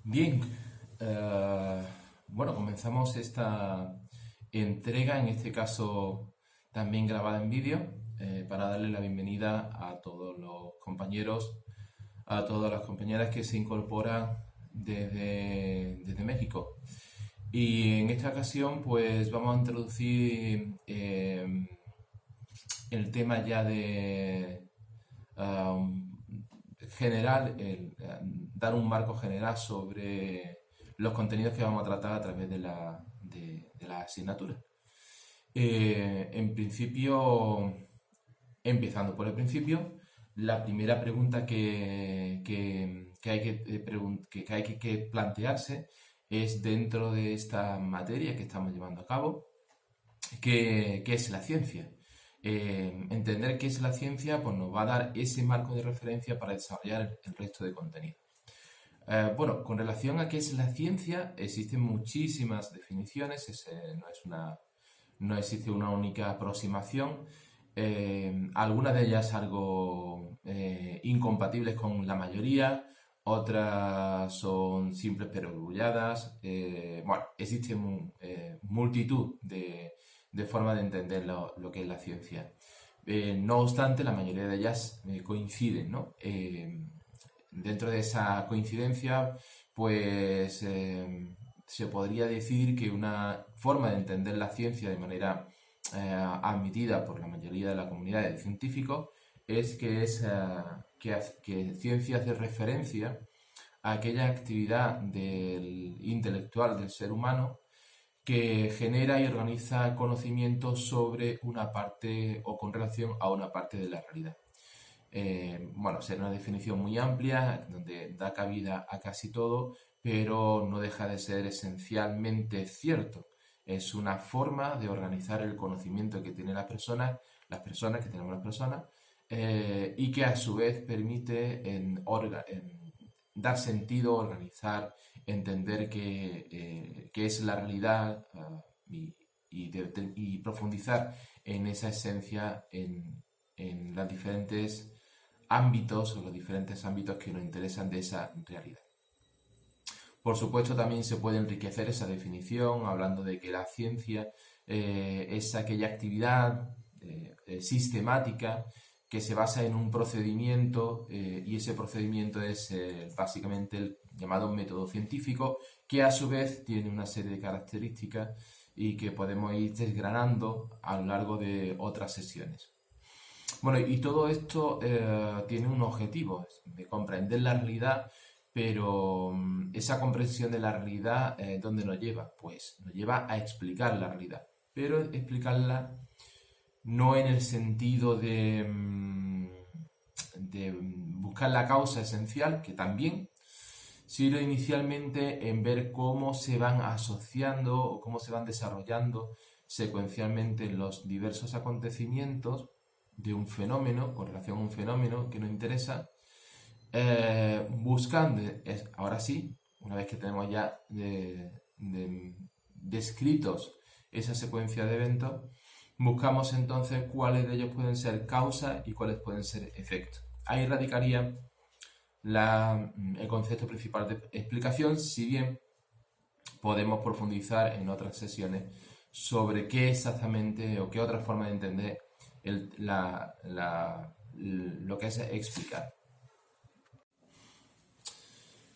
Bien, eh, bueno, comenzamos esta entrega, en este caso también grabada en vídeo, para darle la bienvenida a todos los compañeros, a todas las compañeras que se incorporan desde México. Y en esta ocasión, pues vamos a introducir el tema ya de general, dar un marco general sobre los contenidos que vamos a tratar a través de la asignatura. En principio, empezando por el principio, la primera pregunta que hay que plantearse es dentro de esta materia que estamos llevando a cabo, ¿qué es la ciencia? Entender qué es la ciencia pues nos va a dar ese marco de referencia para desarrollar el resto de contenido. Bueno, con relación a qué es la ciencia, existen muchísimas definiciones, no existe una única aproximación, algunas de ellas algo incompatibles con la mayoría, otras son simples perogrulladas. Bueno, existe multitud de formas de entender lo que es la ciencia. No obstante, la mayoría de ellas coinciden, ¿no? Dentro de esa coincidencia, pues se podría decir que una forma de entender la ciencia de manera admitida por la mayoría de la comunidad de científicos es que ciencia hace referencia a aquella actividad del intelectual del ser humano que genera y organiza conocimiento sobre una parte o con relación a una parte de la realidad. Bueno, será una definición muy amplia, donde da cabida a casi todo, pero no deja de ser esencialmente cierto. Es una forma de organizar el conocimiento que tiene las personas que tenemos las personas, y que a su vez permite en dar sentido, organizar, entender qué es la realidad, y profundizar en esa esencia en los diferentes ámbitos o los diferentes ámbitos que nos interesan de esa realidad. Por supuesto, también se puede enriquecer esa definición hablando de que la ciencia es aquella actividad sistemática que se basa en un procedimiento, y ese procedimiento es básicamente el llamado método científico, que a su vez tiene una serie de características y que podemos ir desgranando a lo largo de otras sesiones. Bueno, y todo esto tiene un objetivo, de comprender la realidad, pero esa comprensión de la realidad, ¿dónde nos lleva? Pues nos lleva a explicar la realidad, pero explicarla no en el sentido de buscar la causa esencial, que también, sino inicialmente en ver cómo se van asociando o cómo se van desarrollando secuencialmente los diversos acontecimientos de un fenómeno, con relación a un fenómeno que nos interesa, buscando, ahora sí, una vez que tenemos ya descritos esa secuencia de eventos, buscamos entonces cuáles de ellos pueden ser causa y cuáles pueden ser efectos. Ahí radicaría el concepto principal de explicación, si bien podemos profundizar en otras sesiones sobre qué exactamente o qué otra forma de entender lo que es explicar.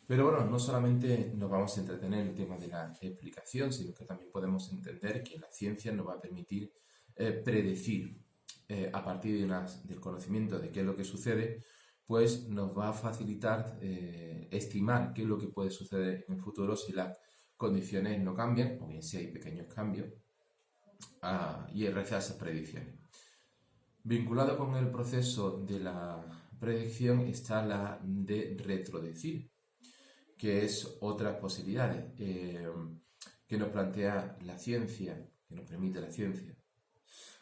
Pero bueno, no solamente nos vamos a entretener en el tema de la explicación, sino que también podemos entender que la ciencia nos va a permitir predecir, a partir del conocimiento de qué es lo que sucede, pues nos va a facilitar estimar qué es lo que puede suceder en el futuro si las condiciones no cambian, o bien si hay pequeños cambios, y realizar esas predicciones. Vinculado con el proceso de la predicción está la de retrodecir, que es otras posibilidades que nos plantea la ciencia, que nos permite la ciencia.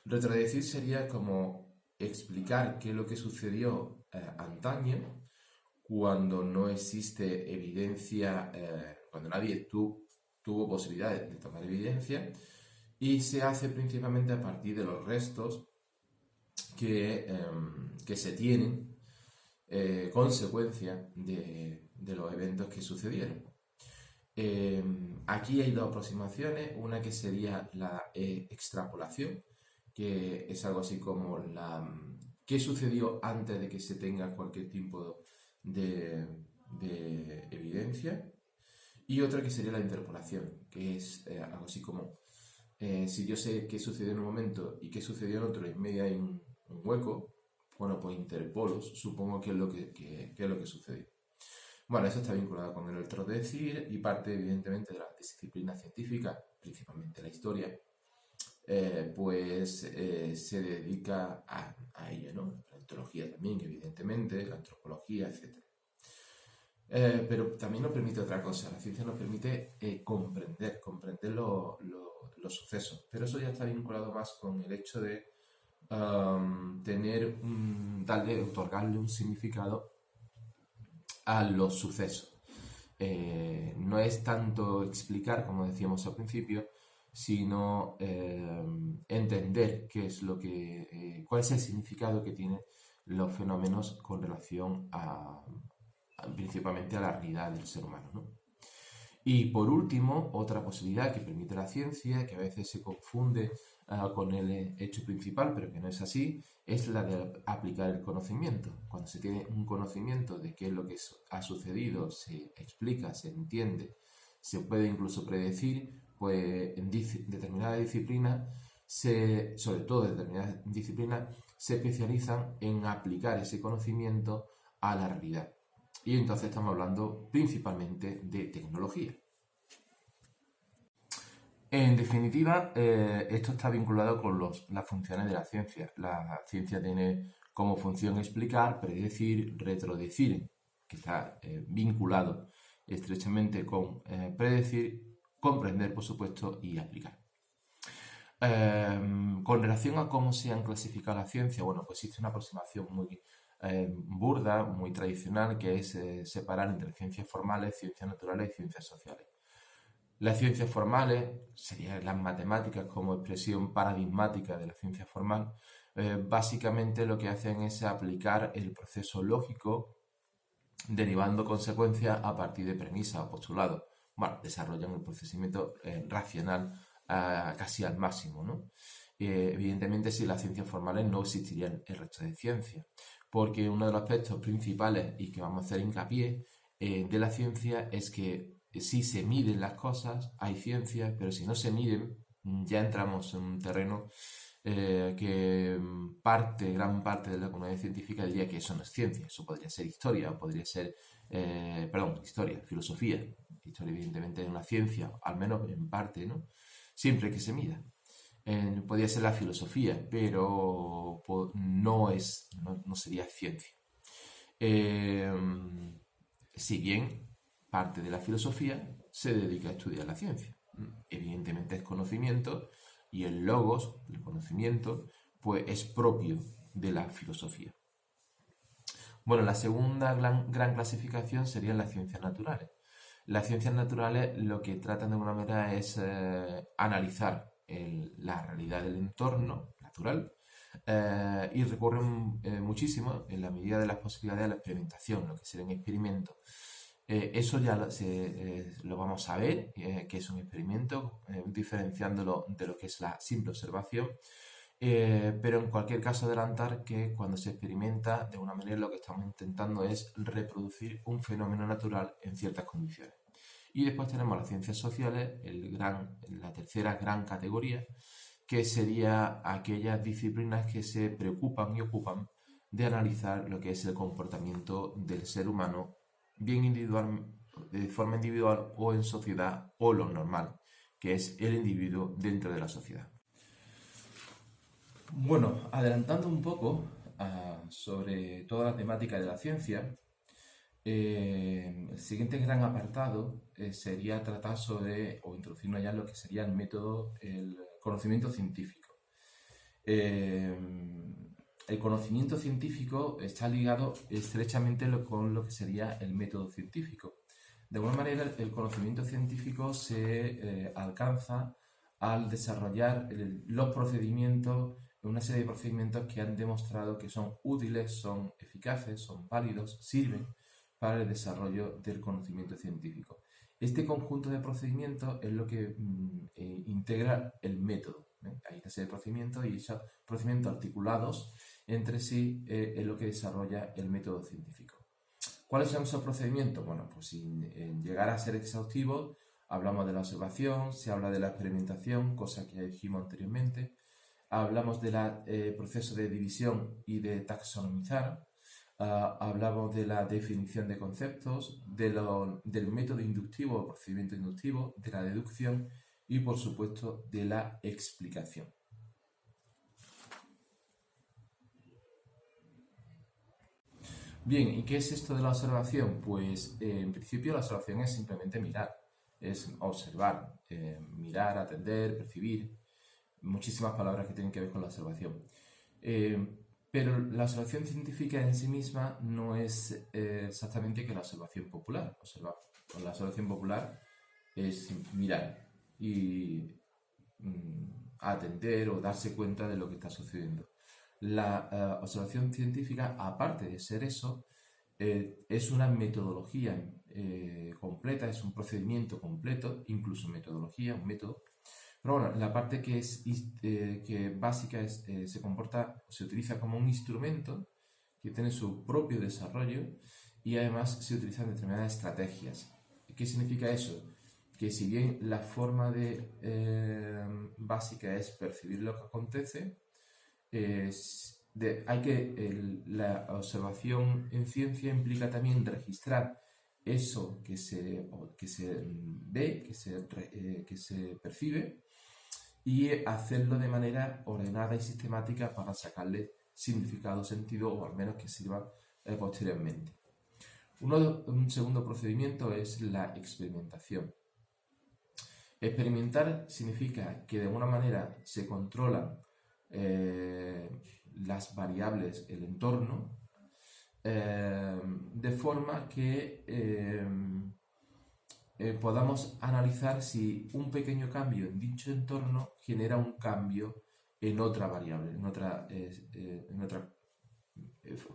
Retrodecir sería como explicar qué es lo que sucedió antaño, cuando no existe evidencia, cuando nadie tuvo posibilidades de tomar evidencia, y se hace principalmente a partir de los restos que se tienen consecuencia de los eventos que sucedieron. Eh, Aquí hay dos aproximaciones, una que sería la extrapolación, que es algo así como qué sucedió antes de que se tenga cualquier tipo de, de evidencia, y otra que sería la interpolación, que es algo así como si yo sé qué sucedió en un momento y qué sucedió en otro y en medio hay un hueco, bueno, pues interpolos, supongo que es lo que es lo que sucedió. Bueno, eso está vinculado con el otro decir y parte evidentemente de las disciplinas científicas, principalmente la historia, pues se dedica a ello, ¿no? La ontología también, evidentemente, la antropología, etc. Pero también nos permite otra cosa, la ciencia nos permite comprender los sucesos, pero eso ya está vinculado más con el hecho de otorgarle un significado a los sucesos. No es tanto explicar, como decíamos al principio, sino entender qué es cuál es el significado que tienen los fenómenos con relación principalmente a la realidad del ser humano, ¿no? Y por último, otra posibilidad que permite la ciencia, que a veces se confunde con el hecho principal, pero que no es así, es la de aplicar el conocimiento. Cuando se tiene un conocimiento de qué es lo que ha sucedido, se explica, se entiende, se puede incluso predecir, pues en determinadas disciplinas, sobre todo en determinadas disciplinas, se especializan en aplicar ese conocimiento a la realidad. Y entonces estamos hablando principalmente de tecnología. En definitiva, esto está vinculado con las funciones de la ciencia. La ciencia tiene como función explicar, predecir, retrodecir, que está vinculado estrechamente con predecir, comprender, por supuesto, y aplicar. Con relación a cómo se han clasificado la ciencia, bueno, pues existe una aproximación muy burda, muy tradicional, que es separar entre ciencias formales, ciencias naturales y ciencias sociales. Las ciencias formales, serían las matemáticas como expresión paradigmática de la ciencia formal, básicamente lo que hacen es aplicar el proceso lógico derivando consecuencias a partir de premisas o postulados. Bueno, desarrollan el procesamiento racional casi al máximo, ¿no? Evidentemente, sin las ciencias formales no existirían el resto de ciencias, porque uno de los aspectos principales y que vamos a hacer hincapié de la ciencia es que si se miden las cosas, hay ciencia, pero si no se miden, ya entramos en un terreno que gran parte de la comunidad científica diría que eso no es ciencia, eso podría ser historia, o podría ser, historia, filosofía. Historia evidentemente es una ciencia, al menos en parte, ¿no? Siempre que se mida. Podría ser la filosofía, pero no sería ciencia. Eh, si bien parte de la filosofía se dedica a estudiar la ciencia. Evidentemente es conocimiento y el logos, el conocimiento, pues es propio de la filosofía. Bueno, la segunda gran clasificación serían las ciencias naturales. Las ciencias naturales lo que tratan de alguna manera es analizar la realidad del entorno natural y recurren muchísimo, en la medida de las posibilidades, a la experimentación, lo que serían experimentos. Eso ya lo vamos a ver, que es un experimento, diferenciándolo de lo que es la simple observación. Pero en cualquier caso adelantar que cuando se experimenta, de una manera lo que estamos intentando es reproducir un fenómeno natural en ciertas condiciones. Y después tenemos las ciencias sociales, la tercera gran categoría, que sería aquellas disciplinas que se preocupan y ocupan de analizar lo que es el comportamiento del ser humano, bien individual, de forma individual o en sociedad, o lo normal, que es el individuo dentro de la sociedad. Bueno, adelantando un poco sobre toda la temática de la ciencia, el siguiente gran apartado sería tratar sobre, o introducirnos ya en lo que sería el conocimiento científico. El conocimiento científico está ligado estrechamente con lo que sería el método científico. De alguna manera, el conocimiento científico se alcanza al desarrollar los procedimientos, una serie de procedimientos que han demostrado que son útiles, son eficaces, son válidos, sirven para el desarrollo del conocimiento científico. Este conjunto de procedimientos es lo que integra el método. Hay una serie de procedimientos y esos procedimientos articulados entre sí es lo que desarrolla el método científico. ¿Cuáles son esos procedimientos? Bueno, pues sin llegar a ser exhaustivos, hablamos de la observación, se habla de la experimentación, cosa que ya dijimos anteriormente, hablamos del proceso de división y de taxonomizar, hablamos de la definición de conceptos, del método inductivo o procedimiento inductivo, de la deducción y, por supuesto, de la explicación. Bien, ¿y qué es esto de la observación? Pues en principio la observación es simplemente mirar, es observar, mirar, atender, percibir, muchísimas palabras que tienen que ver con la observación. Pero la observación científica en sí misma no es exactamente que la observación popular. La observación popular es mirar y atender o darse cuenta de lo que está sucediendo. La observación científica, aparte de ser eso, es una metodología completa, es un procedimiento completo, incluso metodología, un método. Pero bueno, la parte que es que básica se utiliza como un instrumento que tiene su propio desarrollo y además se utilizan determinadas estrategias. ¿Qué significa eso? Que si bien la forma básica es percibir lo que acontece, la observación en ciencia implica también registrar eso que se ve, que se percibe, y hacerlo de manera ordenada y sistemática para sacarle significado, sentido, o al menos que sirva posteriormente. Un segundo procedimiento es la experimentación. Experimentar significa que de alguna manera se controlan las variables, el entorno, de forma que podamos analizar si un pequeño cambio en dicho entorno genera un cambio en otra variable,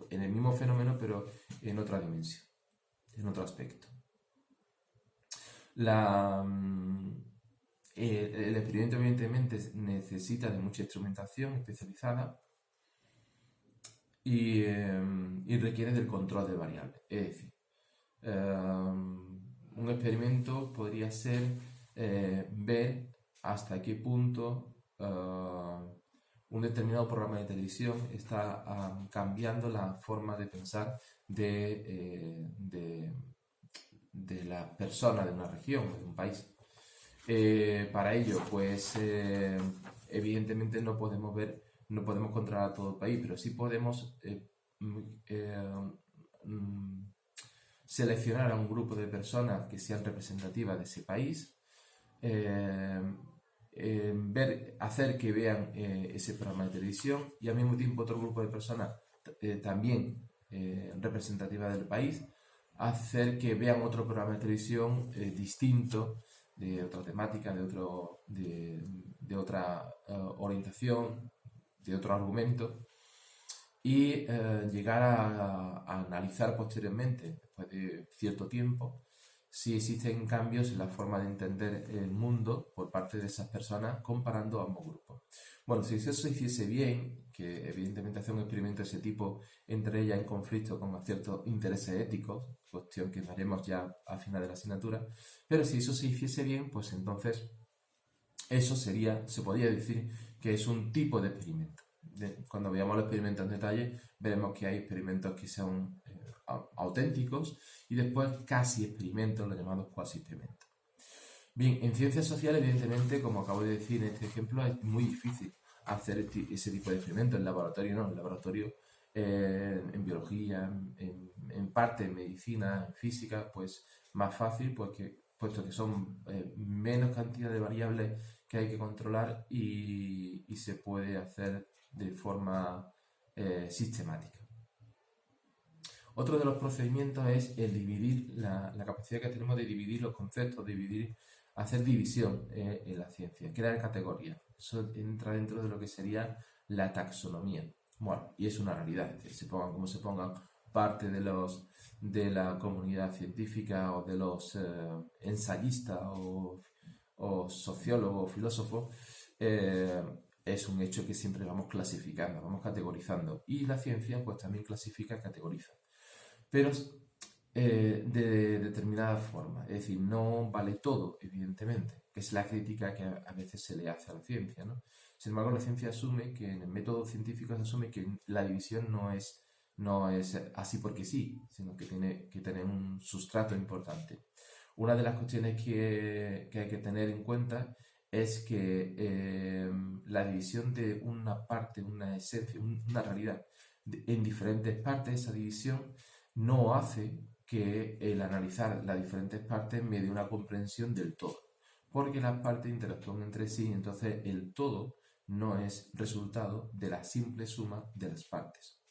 en el mismo fenómeno, pero en otra dimensión, en otro aspecto. El experimento evidentemente necesita de mucha instrumentación especializada y requiere del control de variables. Es decir, un experimento podría ser ver hasta qué punto un determinado programa de televisión está cambiando la forma de pensar de la persona de una región, de un país. Para ello, pues evidentemente no podemos controlar a todo el país, pero sí podemos seleccionar a un grupo de personas que sean representativas de ese país, hacer que vean ese programa de televisión y al mismo tiempo otro grupo de personas también representativas del país, hacer que vean otro programa de televisión distinto, de otra temática, de otra orientación, de otro argumento, y llegar a analizar posteriormente, después de cierto tiempo, si existen cambios en la forma de entender el mundo por parte de esas personas comparando ambos grupos. Bueno, si eso se hiciese bien, que evidentemente hacer un experimento de ese tipo entraría ya en conflicto con ciertos intereses éticos, cuestión que veremos ya al final de la asignatura, pero si eso se hiciese bien, pues entonces eso se podría decir que es un tipo de experimento. Cuando veamos los experimentos en detalle, veremos que hay experimentos que son auténticos y después casi experimentos, los llamados cuasi experimentos. Bien, en ciencias sociales, evidentemente, como acabo de decir en este ejemplo, es muy difícil hacer ese tipo de experimentos. En laboratorio no, en laboratorio, en biología, en parte en medicina, en física, pues más fácil, puesto que son menos cantidad de variables que hay que controlar y se puede hacer de forma sistemática. Otro de los procedimientos es el dividir, la capacidad que tenemos de dividir los conceptos, hacer división en la ciencia, crear categorías. Eso entra dentro de lo que sería la taxonomía. Bueno, y es una realidad, es decir, se pongan como se pongan parte de de la comunidad científica o de los ensayistas o sociólogos o filósofos, es un hecho que siempre vamos clasificando, vamos categorizando. Y la ciencia pues también clasifica, categoriza. Pero de determinada forma. Es decir, no vale todo, evidentemente, que es la crítica que a veces se le hace a la ciencia, ¿no? Sin embargo, la ciencia asume que en el método científico se asume que la división no es así porque sí, sino que tiene que tener un sustrato importante. Una de las cuestiones que hay que tener en cuenta es que la división de una parte, una esencia, una realidad en diferentes partes, esa división no hace que el analizar las diferentes partes me dé una comprensión del todo, porque las partes interactúan entre sí y entonces el todo no es resultado de la simple suma de las partes.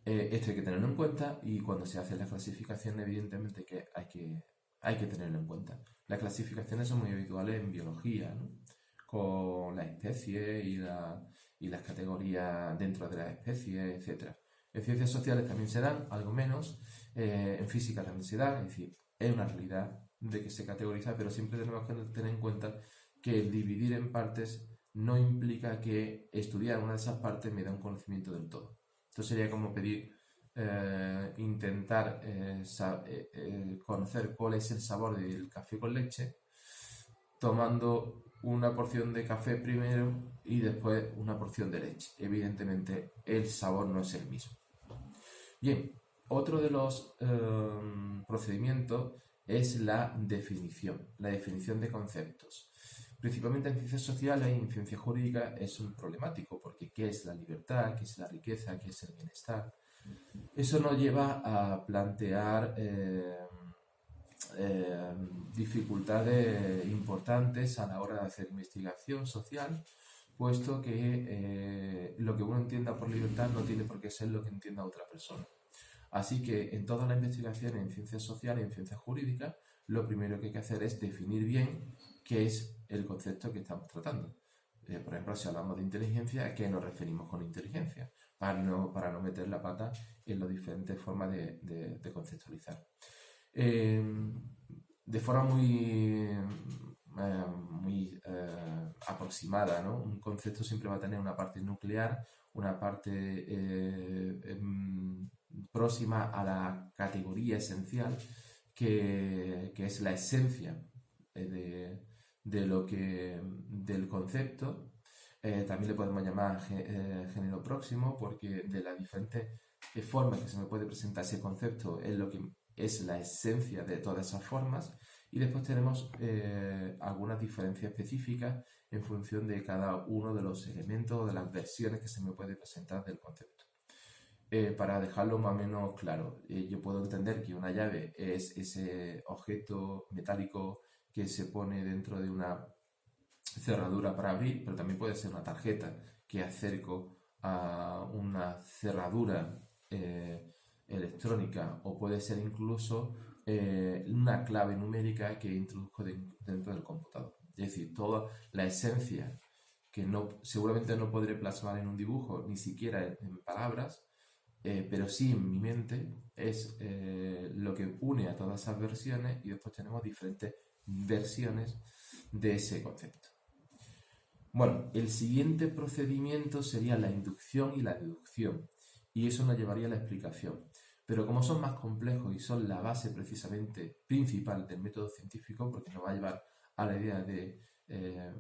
Esto hay que tenerlo en cuenta y cuando se hace la clasificación evidentemente que hay que tenerlo en cuenta. Las clasificaciones son muy habituales en biología, ¿no? Con las especies y las categorías dentro de las especies, etc. En ciencias sociales también se dan, algo menos, en física también se dan, es decir, es una realidad de que se categoriza, pero siempre tenemos que tener en cuenta que el dividir en partes no implica que estudiar una de esas partes me dé un conocimiento del todo. Esto sería como pedir, intentar conocer cuál es el sabor del café con leche, tomando una porción de café primero y después una porción de leche. Evidentemente el sabor no es el mismo. Bien, otro de los procedimientos es la definición de conceptos. Principalmente en ciencias sociales y en ciencias jurídicas es un problemático, porque ¿qué es la libertad? ¿Qué es la riqueza? ¿Qué es el bienestar? Eso nos lleva a plantear dificultades importantes a la hora de hacer investigación social, puesto que lo que uno entienda por libertad no tiene por qué ser lo que entienda otra persona. Así que en toda la investigación en ciencias sociales y en ciencias jurídicas, lo primero que hay que hacer es definir bien qué es el concepto que estamos tratando. Por ejemplo, si hablamos de inteligencia, ¿a qué nos referimos con inteligencia? Para no meter la pata en las diferentes formas de conceptualizar. De forma muy aproximada, ¿no? Un concepto siempre va a tener una parte nuclear, una parte próxima a la categoría esencial, que es la esencia del concepto. También le podemos llamar género próximo, porque de las diferentes formas que se me puede presentar ese concepto es lo que es la esencia de todas esas formas. Y después tenemos algunas diferencias específicas en función de cada uno de los elementos o de las versiones que se me puede presentar del concepto. Para dejarlo más o menos claro, yo puedo entender que una llave es ese objeto metálico que se pone dentro de una cerradura para abrir, pero también puede ser una tarjeta que acerco a una cerradura electrónica, o puede ser incluso una clave numérica que introduzco dentro del computador. Es decir, toda la esencia que seguramente no podré plasmar en un dibujo, ni siquiera en palabras, pero sí en mi mente, es lo que une a todas esas versiones, y después tenemos diferentes versiones de ese concepto. Bueno, el siguiente procedimiento sería la inducción y la deducción, y eso nos llevaría a la explicación. Pero como son más complejos y son la base precisamente principal del método científico, porque nos va a llevar a la idea de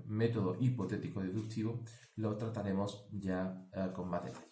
método hipotético deductivo, lo trataremos ya con más detalle.